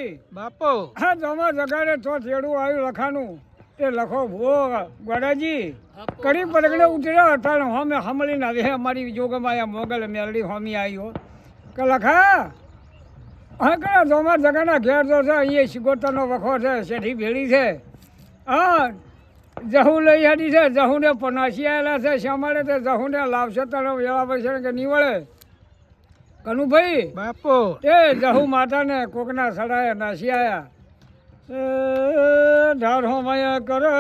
ગોડાજી બાપો હા જમા જગાડે તો ચેડું આવ્યું લખાનું તે લખો ભૂવો ગોડાજી કરી પડગડે ઉતર્યા હતા હોમે હમળીને આવે અમારી જોગમાં આયા મોગલ મેલડી હોમી આવ્યો કે લખા હા કયા જમા જગાના ઘેર તો છે અહીંયા શિગોતરનો વખો છે શેઠી ભેળી છે હા જહુ લઈ હાડી છે જહુને પનાસી આવેલા છે શ્યામાળે તે જહુને લાવશે તને વેળા પડશે કે નહીં વળે કનુભાઈ બાપો એ જહુ માતાને કોકના સડાયા નાસી આયા ઢાઢો માયા કરે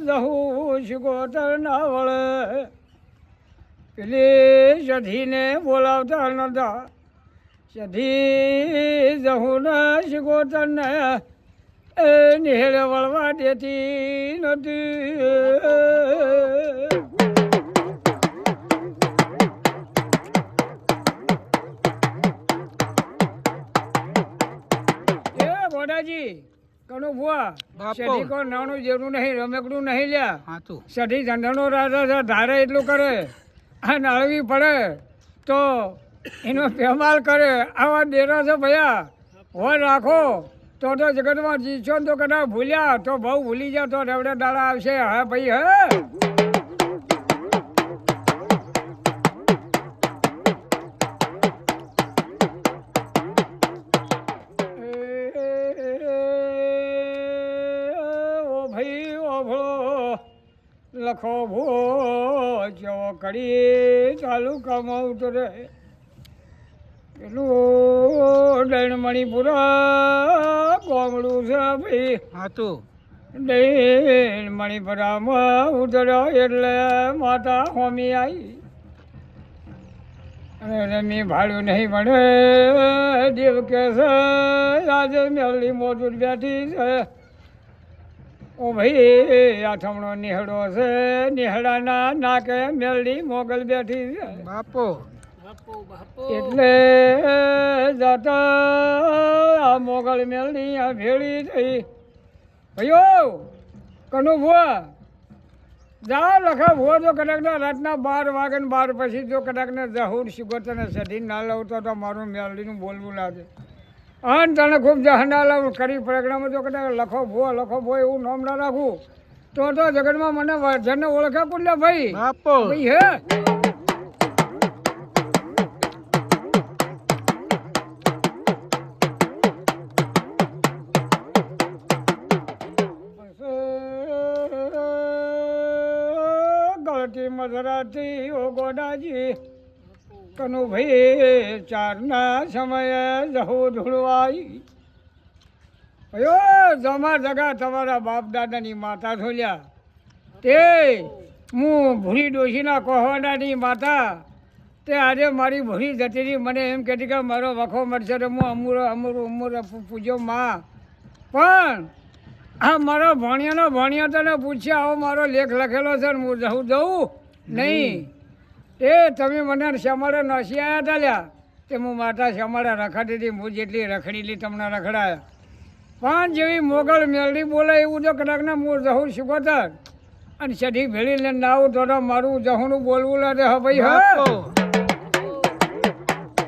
જહુ શિગોતર ના વળે પેલી સધીને બોલાવતા નતા સધી જહુના શિગોતરને એ નિહેળે વળવા દેતી નથી ગોડાજી કનો ભુવા સઢી કોઈ નાનું જેવું નહીં રમેકડું નહીં લ્યા સઢી ધંધાનો રાજા છે ધારે એટલું કરે આ નાળવી પડે તો એનો પહેમાલ કરે આવા ડેરા છે ભૈયા હોય રાખો તો જગતમાં જીતશો તો કદાચ ભૂલ્યા તો બહુ ભૂલી જાઓ તો રેવડે દાડા આવશે હા ભાઈ હે લખો ભો જો કડી ચાલુ કમાવતો રે પેલું દૈણ મણિપુરા કોમડું છે ભાઈ હાતું દૈણ મણિપુરામાં ઉતર્યો એટલે માતા હોમી આવી અને રમી ભાડું નહીં મળે દેવ કે છે આજે મેળવી મોજૂદ બેઠી છે ઓ ભાઈ આઠમણો નિહળો છે નિહળાના નાકે મેલડી મોગલ બેઠી છે બાપો એટલે જતા આ મોગલ મેલડી આ ભેળી થઈ ભાઈઓ કનુ ભુવા જા લખા ભુવા જો કદાચના રાતના 12 વાગે ને 12 પછી જો કદાચને જહુર શિગોતરને સધી ના લાવતો તો મારું મેલડીનું બોલવું લાગે અને તને ખૂબ જહનાલા કરી પ્રોગ્રામ જો કદાચ લખો ભો એવું નામ ના રાખું તો જગતમાં મને જેને ઓળખે કુલે ભાઈ બાપો ભાઈ હે ગળતી મધરાતી ઓ ગોડાજી કનુ ભાઈ ચારના સમયે જહુ ધૂળવાઈ અયો જમા જગા તમારા બાપ દાદાની માતા થોલ્યા તે હું ભૂરી ડોશીના કોહવાડાની માતા તે આજે મારી ભૂરી જતી રહી મને એમ કહેતી કે મારો વખો મળશે તો હું અમૂર પૂજ્યો માં પણ આ મારા ભણિયા તને પૂછ્યા આવો મારો લેખ લખેલો છે ને હું જવું નહીં એ તમે મને શ્યામાળે નસી આવ્યા હતા લ્યા તે હું માતા શ્યામાળે રખાતી હતી હું જેટલી રખડીલી તમને રખડાયા પણ જેવી મોગલ મેલડી બોલે એવું જો કદાચને હું જહું શિકોતર અને સઢી ભેળી લઈને આવું તો મારું જહુનું બોલવું લાગે હા ભાઈ હા